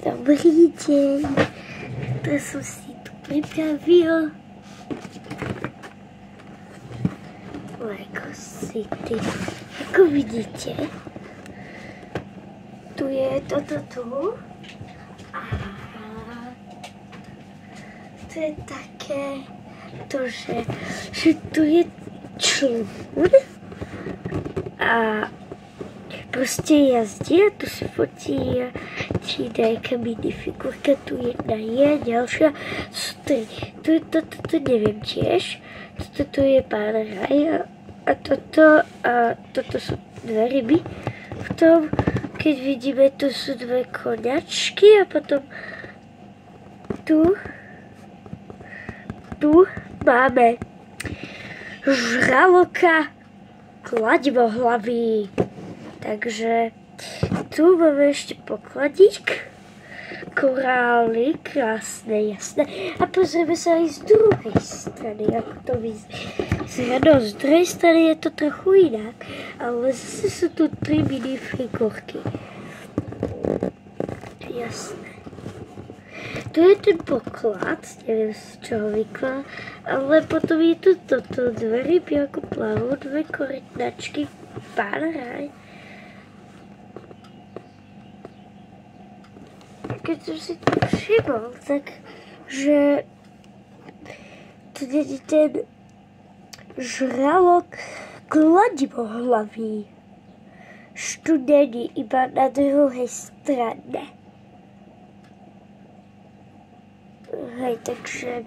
Dobrý deň, to som si tu pripravil Lego City. Ako vidíte, tu je toto tu a to je také to, že tu je člun a prostě jazdí a tu se fotí a přijde jaká minifigurka, tu jedna je, další, tu je toto nevím tiež, toto je pán Raj a toto sú dve ryby. V tom, keď vidíme, tu sú dve koňačky a potom tu máme žraloka kladivohlavý. Takže tu máme ešte pokladík, korály, krásne, jasné. A pozrieme sa aj z druhej strany, ako to vyzerá. No, z druhej strany je to trochu inak, ale zase sú tu 3 minifigurky. Jasné. Tu je ten poklad, neviem z čoho vyklad, ale potom je tu toto, dve ryby ako plavú, dve korytnačky, pán Raj. Keď som si to všimol, takže tu je ten žralok kladivohlavý. Studený iba na druhej strane. Hej, takže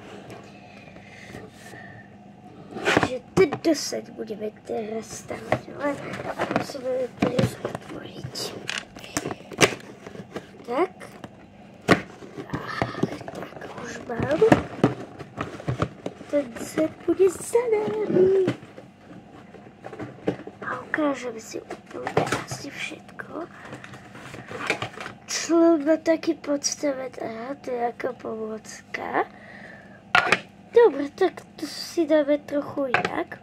tento set budeme teraz stavať, ale musíme teraz otvoriť. Tak už mám. Ten set bude za námi. A ukážeme si úplne asi všetko. Člun má taký podstavec, aha, to je ako pomôcka. Dobre, tak to si dáme trochu inak.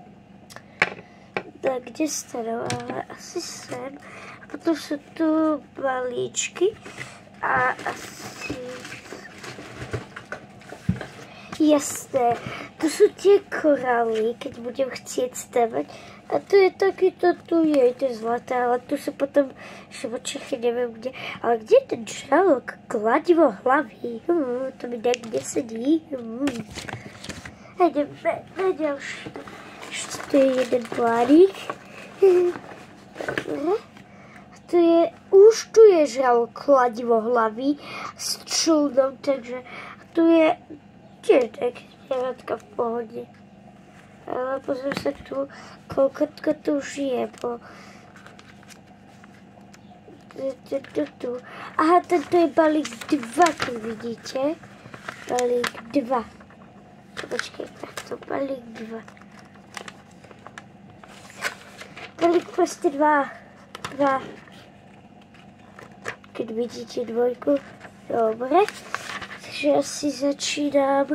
Tak, kde stanú, ale asi sem. A potom sú tu balíčky a asi... Jasné, tu sú tie korály, keď budem chcieť stavať. A tu je takýto, tu je to zlaté, ale tu sú potom švočechy, neviem kde. Ale kde je ten žralok kladivohlavý? To mi niekde sedí. A ideme na ďalší. Ešte tu je jeden plánik. Dobre. Už tu je žralok kladivohlavý s člnom, takže tu je tiež taký zvieratka v pohode. Ale pozriem sa tu, koľko tu už je, bo... Aha, tento je balík 2, keď vidíte. Balík 2. Počkej, takto, balík 2. Balík proste 2. Keď vidíte dvojku. Dobre. Takže asi začínam.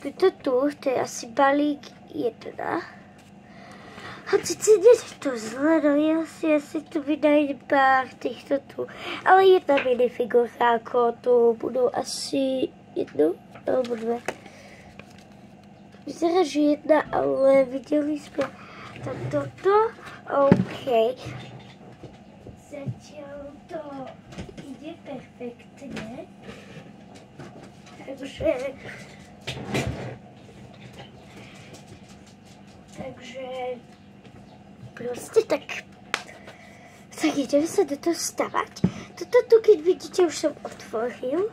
To je asi balík 1. A sice nie je to zle, no ja si tu vydajem pár týchto tu. Ale jedna minifigurka, ako tu budú asi 1 alebo 2. Vyzerá, že 1, ale videli sme tam toto. OK. Zatiaľ to ide perfektne. Takže proste tak ideme sa do toho stavať. Toto tu, keď vidíte, už som otvoril.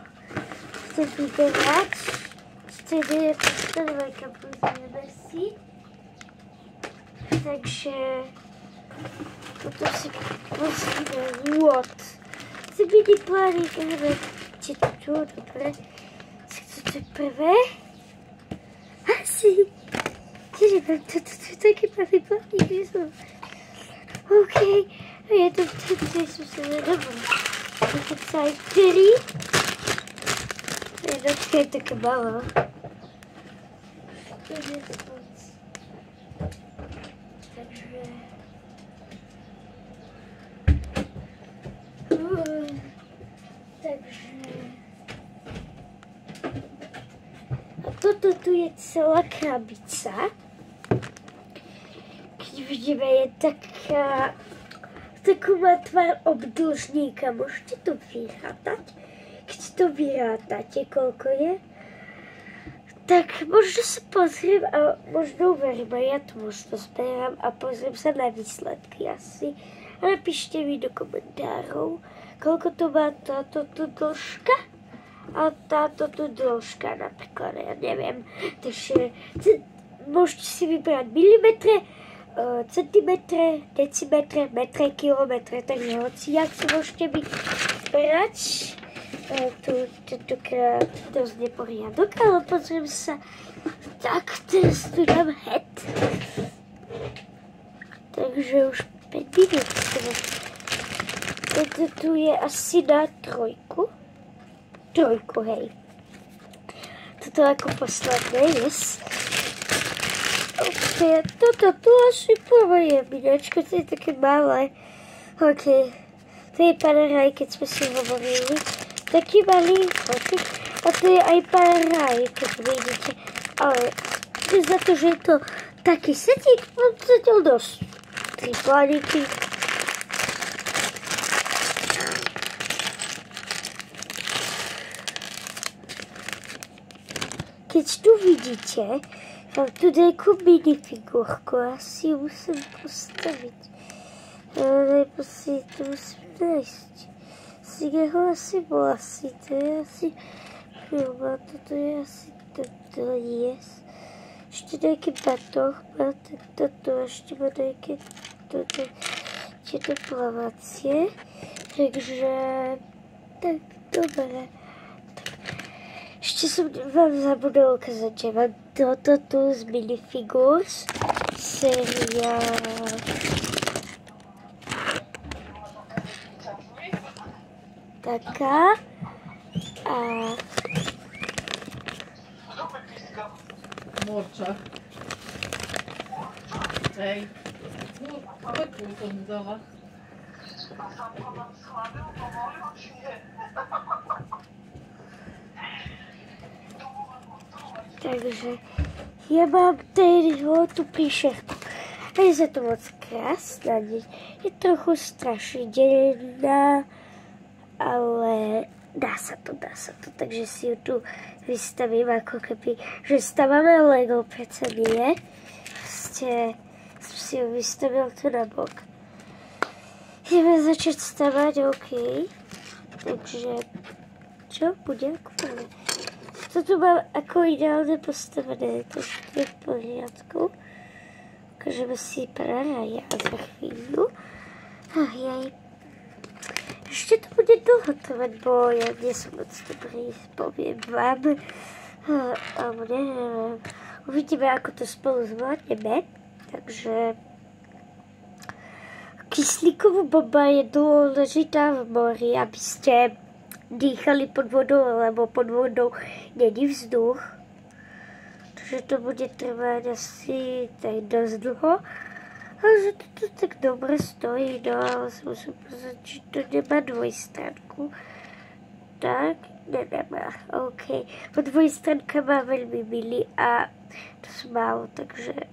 Chcem vyberať. Chceme dvojka pozrieme si. Takže potom si pozrieme what. Chcem mini plánik, ale tu, dobre. Toto je prvé. Asi. Neviem, toto je taký malý plánik, že som... OK. A ja to vtedy som sa nedobrala. Toto sa aj 3. Jednotka je taká malá. To je moc. Takže... toto tu je celá krabica. Keď vidíme, je taká, takú má tvar obdĺžníka. Môžete to vyrátať? Keď to vyrátate, koľko je, tak možno sa pozriem a možno uverím, a ja to možno zberám a pozriem sa na výsledky asi. A napíšte mi do komentárov, koľko to má táto tu dĺžka a táto tu dĺžka napríklad, ja neviem. Takže môžete si vybrať milimetre, centimetre, decimetre, metre, kilometre, takže hociak si môžete vybrať. Tu tentokrát dosť neporiadok, ale pozriem sa. Tak, teraz tu dám head. Takže už 5 minút. Toto tu je asi na 3. 3, hej. Toto ako posledné, yes. Ok, toto tu asi poviem, minačko, to je také malé. Ok, to je panaraj, keď sme si hovorili. Taký malý fotik. A to je aj panaraj, keď vidíte. Ale za to, že je to taký setík, mám zatiaľ dosť. 3 planiky. Keď tu vidíte, mám tu nejakú minifigurku. Asi ju musím postaviť. Nebo si to musím nájsť. Jeho asi bol asi, to je asi filma, toto je asi toto, yes. Ešte nejaký batoh má toto, ešte má nejaké toto, tieto plavacie, takže, tak, dobre. Ešte som vám zabudol ukázať, že mám toto tu z Minifigures, séria taká a Morča. Hej. Poď som dala. Takže ja mám tú príšerku. A je za to moc krásna. Je trochu strašidelná. Ale dá sa to. Takže si ju tu vystavím, ako keby, že stávame Lego, predsa nie. Som si ju vystavil tu na bok. Ideme začať stavať, OK. Takže, čo bude? Ako prvé? To tu mám ako ideálne postavené, to je v poriadku. Ukážeme si panaraja za chvíľu. Jaj. Ešte to bude dlho trvať, bo ja nie som moc dobrý, poviem vám. Alebo neviem. Uvidíme, ako to spolu zvládneme. Takže kyslíková bomba je dôležitá v mori, aby ste dýchali pod vodou, lebo pod vodou není vzduch. Takže to bude trvať asi tak dosť dlho. Ale že to tak dobre stojí, no ale som musím pozrieť, či to nemá dvojstránku. Tak, nemá, OK. Po dvojstránka má veľmi milý a to som málo, takže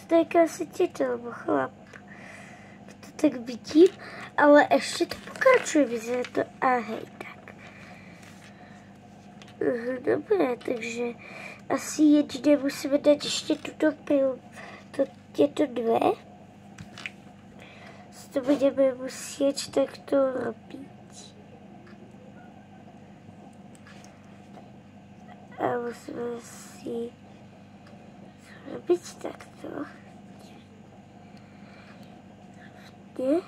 to je asi tieto, lebo chlap. To tak vidím, ale ešte to pokračuje, vyzerá to, a hej, tak. Dobre, takže asi jediné musíme dať ešte túto pilu. Tieto dve. To budeme musieť takto robiť. A musíme si robiť takto. Nie?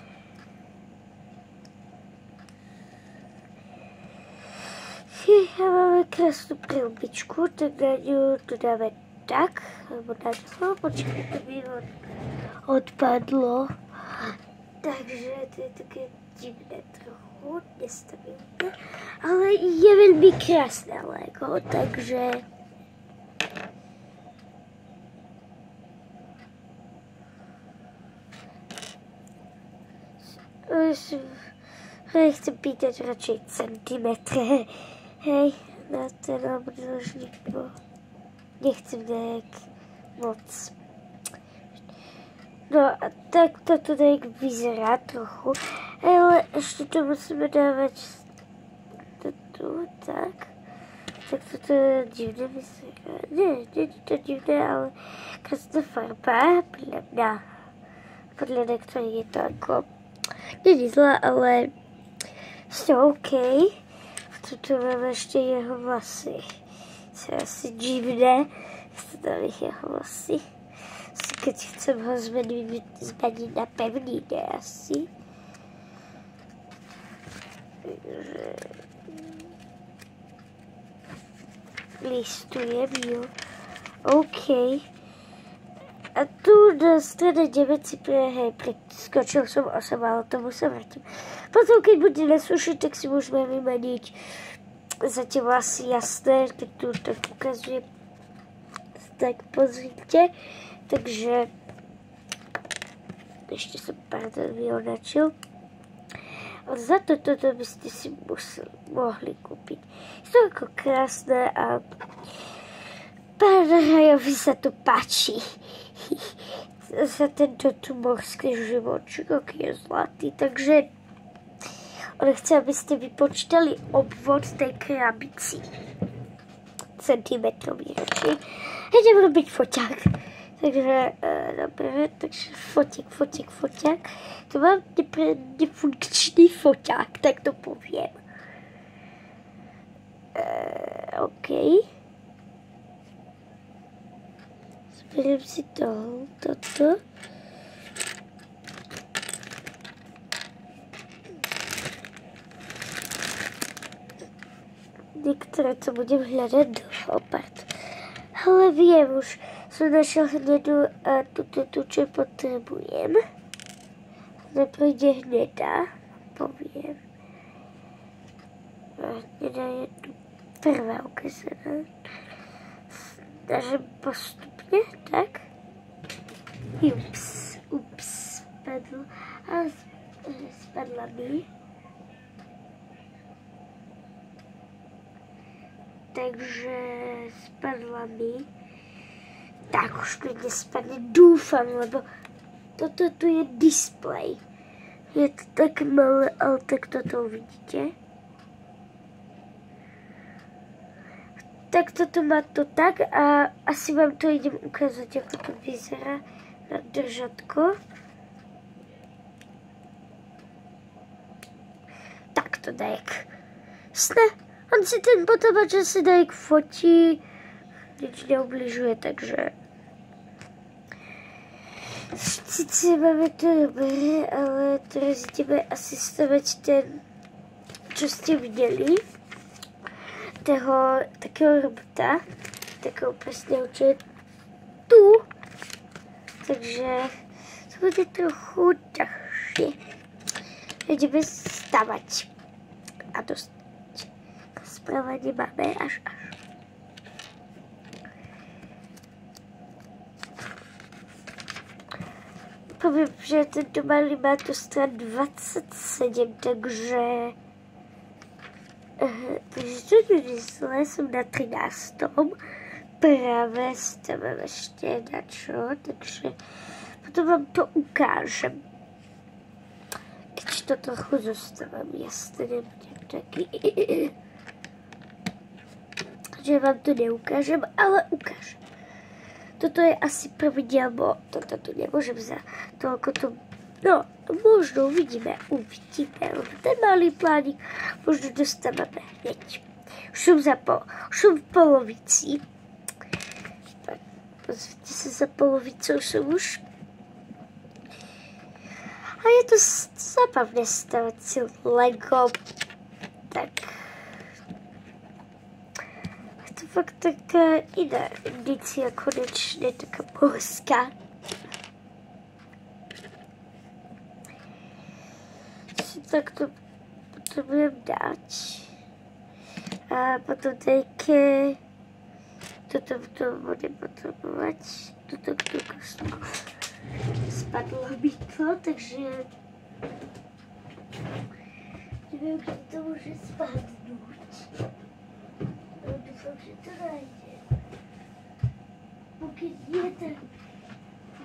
A máme krásnu prilbičku, tak na ňu tu dáme tak, alebo na to, počkej, to mi odpadlo. Takže to je také divné trochu, nestabilné, ale je veľmi krásne Lego, takže chcem pýtať radšej centimetre, hej, na ten obdĺžník. nechcem nejak moc. No a tak to nejak vyzerá trochu, ale ešte to musíme dávať tu, tak. Tak toto divne vyzerá. Nie to divné, ale krásna farba, podľa mňa. Podľa niektorých je to ako, nie zlá, ale ešte OK. Tuto máme ešte jeho vlasy. To je asi divné, to dali jeho vlasy. Keď chcem ho zmeniť na pevný, ne asi. Listujem, jo. OK. A tu na strane 9 si preskočil som 8, ale tomu sa vrátim. Potom, keď bude nasúšiť, tak si môžeme vymeniť zatiaľ asi jasné, keď tu tak ukazujem. Tak pozrite. Takže ešte som vyonačil. Ale za toto by ste si mohli kúpiť. Je to ako krásne a pánu Rajovi sa to páči. Za tento tu morský živočík, aký je zlatý. Takže on chce, aby ste vypočítali obvod tej krabici. Centimetrový radšej. Idem robiť foťák. Takže, dobre, takže foťák. To mám nefunkčný foťák, tak to poviem. OK. Zberiem si toto. Niektoré to budem hľadať dlho, ale viem už. Som našel hnedu a tu, čo potrebujem. Nepríde hneda, poviem. Hneda je tu prvá ukázaná. Snažím postupne, tak. Ups, spadlo. A spadla mi. Takže spadla mi. Tak už to nespadne, dúfam, lebo toto tu je displej. Je to tak malé, ale tak toto uvidíte. Tak toto má to tak a asi vám to idem ukázať, ako to vyzerá na držatko. Tak to dajek. On si ten potápač asi dajek fotí. Nič neubližuje, takže sice máme to dobré, ale teraz ideme asi stavať ten, čo ste videli, toho takého robota, takého presného, čo je tu, takže to bude trochu ťažšie. Ideme stavať a dosť správa nemáme až. Poviem, že tento malý má tu stran 27, takže to nie je zle, som na 13. Práve stavám ešte na čo, takže potom vám to ukážem. Keď to trochu zostávam, jasne nebudem taký. Takže vám to neukážem, ale ukážem. Toto je asi prvý diel, bo toto tu nemôžem za toľko to... No, možno uvidíme. Ten malý plánik možno dostávame hneď. Už som v polovici. Pozrite sa, za polovicou som už. A je to zábavné stavať si Lego. Tak... Fakt taká iná indícia, konečne taká božská. Si takto potrebujem dať. A potom také... Toto budem potrebovať. Túto kostku. Spadlo mi to, takže... Neviem, kde to môže spadnúť. Dúfam, že to nájde. pokud nie, tak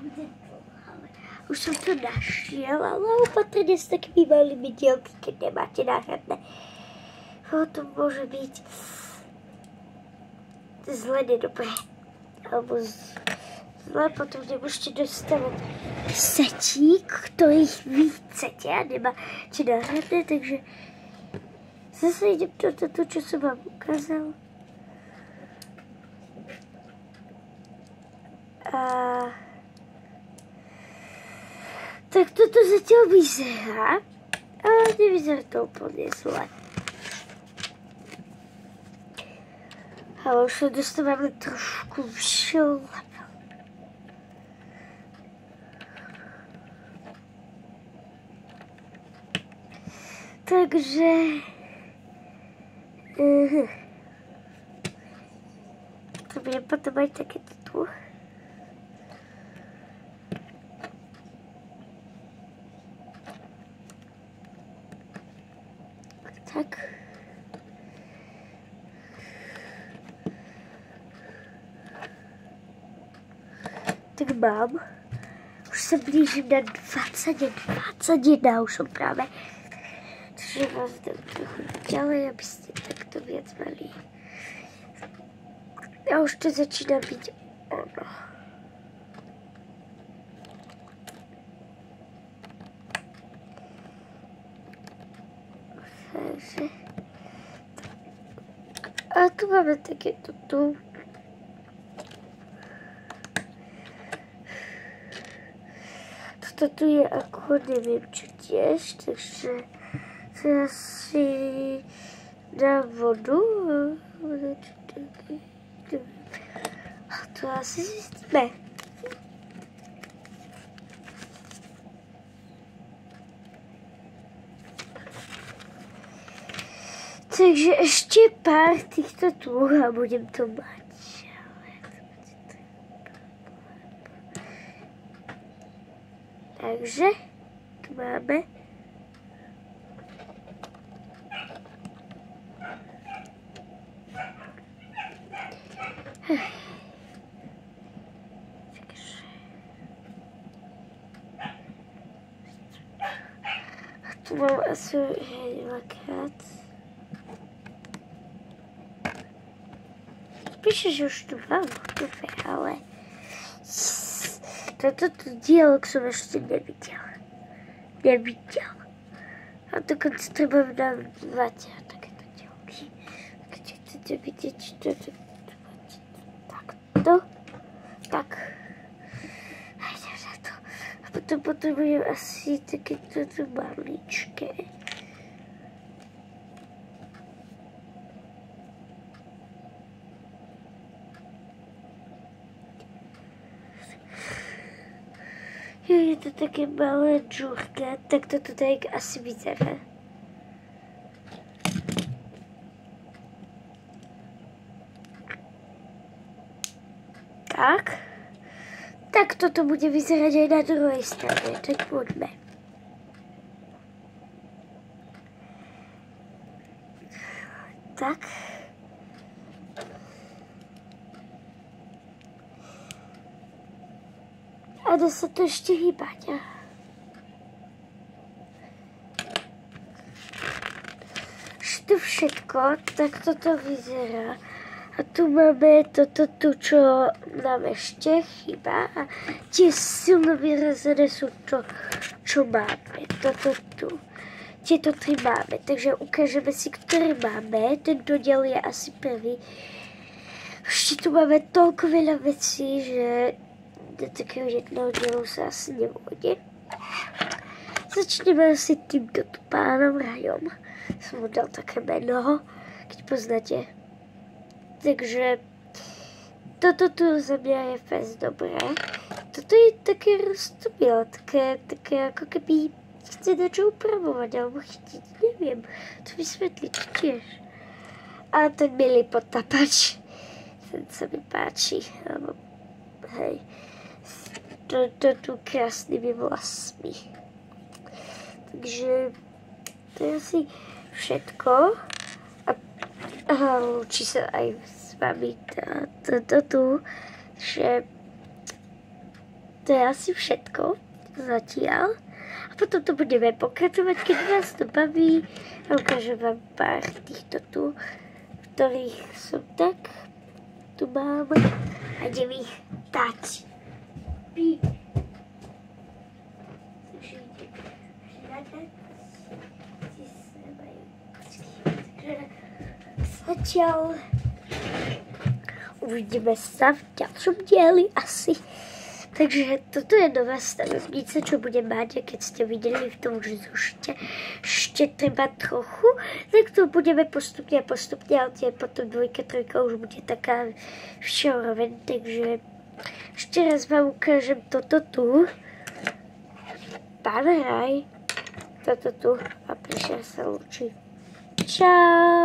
bude to, ale už som to našiel, ale opatrne s takými malými dielky, keď nemáte náhradné. To môže byť zle nedobré, alebo zle potom nemôžete dostávať setík, ktorých vy chcete a nemáte náhradné, takže zase idem toto, čo som vám ukázal. A tak toto zatiaľ vyzerá, ale nevyzerá to úplne zle. Ale už sa dostávame trošku vyššie level. Takže to bude potom aj takéto tu. Tak. Tak mám. Už sa blížim na 21, už som práve. Takže vás dám trochu ďalej, aby ste takto viac mali. A už to začína byť ono. Takže. A tu máme takéto tu. Toto tu je ako neviem čo tiež, takže ja si dám vodu. A to asi zistíme. Takže ešte pár týchto tu a budem to mať. Takže tu máme. Tu mám asi dvakrát. Píše, že už tu mám hotové, ale toto dialog som ešte nevidel. A dokonca treba dávať takéto dialky. Keď chcete vidieť, toto takto. Tak. Idem na to. A potom potrebujem asi takéto maličké. Je to také malé džúrka, tak toto tak asi vyzerá. Tak. Tak toto bude vyzerať aj na druhej strane, tak poďme. Tak. A dá sa to ešte hýbať. To všetko, tak toto vyzerá. A tu máme toto tu, čo nám ešte chýba. A tie silno vyrazené sú to, čo máme. Toto tu. Tieto tri máme. Takže ukážeme si, ktoré máme. Tento diel je asi prvý. Ešte tu máme toľko veľa vecí, že do takého jedného dielu sa asi nevôjde. Začneme asi týmto tu pánom Rajom. Som mu dal také meno, keď poznáte. Takže toto tu za mňa je fest dobré. Toto je také roztomilé, také ako keby chce niečo upravovať, alebo chytiť, neviem, to vysvetliť tiež. A ten milý potapač, ten sa mi páči, alebo hej, to tu krásnymi vlasmi. Takže to je asi všetko. A učí sa aj s vami toto tu, že to je asi všetko zatiaľ. A potom to budeme pokračovať, keď vás to baví. A ukážem vám pár týchto tu, ktorých som tak tu mám. A idem ich dať. Zatiaľ uvidíme sa v ďalšom dieli asi. Takže toto je nová stanovnica, čo budem mať, a keď ste videli v tom žušte ešte treba trochu, tak to budeme postupne, ale tie potom 2, 3 už bude taká všeúroveň, takže ešte raz vám ukážem toto tu. Pán Hraj, toto tu a prišiel sa lúči. Čau!